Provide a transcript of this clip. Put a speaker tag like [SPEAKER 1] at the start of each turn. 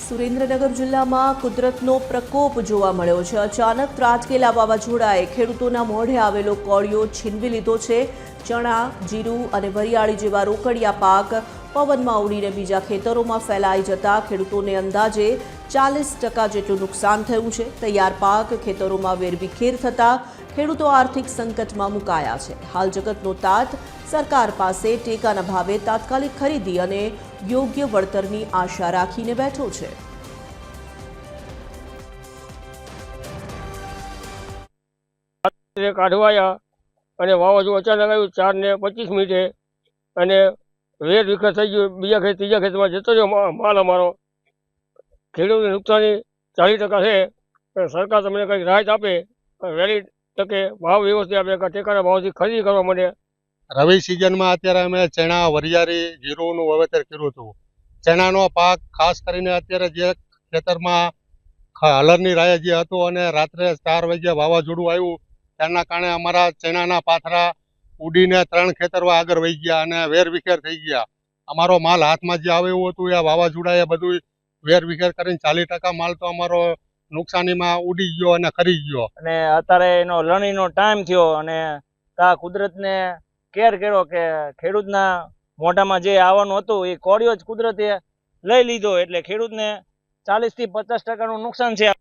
[SPEAKER 1] સુરેન્દ્રનગર જિલ્લામાં કુદરતનો પ્રકોપ જોવા મળ્યો છે। અચાનક ત્રાટકેલા વાવાઝોડાએ ખેડૂતોના મોઢે આવેલો કોળિયો છીનવી લીધો છે। ચણા, જીરું અને વરિયાળી જેવા રોકડિયા પાક પવનમાં ઉડીને બીજા ખેતરોમાં ફેલાઈ જતા ખેડૂતોને અંદાજે 40% જેટલું નુકસાન થયું છે। તૈયાર પાક ખેતરોમાં વેરવિખેર થતા ખેડૂતો આર્થિક સંકટમાં મુકાયા છે। હાલ જગતનો તાત સરકાર પાસે ટેકાના ભાવે તાત્કાલિક ખરીદી અને યોગ્ય વળતરની આશા રાખીને બેઠો છે।
[SPEAKER 2] કાઢવાયા અને વાવાઝોડું અચાનક આવ્યું 4:25 અને વેર વિખેર થઈ ગયું। બીજા ખેત ત્રીજા ખેતમાં જતો રહ્યો માલ અમારો। ખેડૂતને નુકસાની 40% છે। સરકાર તમને કંઈક રાહત આપે, વહેલી તકે ભાવ વ્યવસ્થિત આપે, ટેકાના ભાવથી ખરીદી કરવા માંડે।
[SPEAKER 3] રવિ સિઝનમાં અત્યારે અમે ચણા, વરિયાળી, જીરુંનું વાવેતર કર્યું હતું। ચણાનો પાક ખાસ કરીને અત્યારે જે ખેતરમાં હલરની રાહે જે હતું અને રાત્રે 4 વાગ્યે વાવાઝોડું આવ્યું તેના કારણે અમારા ચણાના પાથરા ઉડીને 3 ખેતરો આગળ વહી ગયા અને વેર વિખેર થઈ ગયા। અમારો માલ હાથમાં જે આવે એવું હતું એ વાવાઝોડાએ બધું વેર વિખેર કરીને 40% માલ તો અમારો નુકસાનીમાં ઉડી ગયો અને ખરી ગયો।
[SPEAKER 4] અને અત્યારે એનો લણણીનો ટાઈમ થયો અને તા કુદરતને કેર કર્યો કે ખેડૂતના મોઢામાં જે આવવાનું હતું એ કોળિયો જ કુદરતે લઈ લીધો, એટલે ખેડૂતને 40 થી 50% નું નુકસાન છે।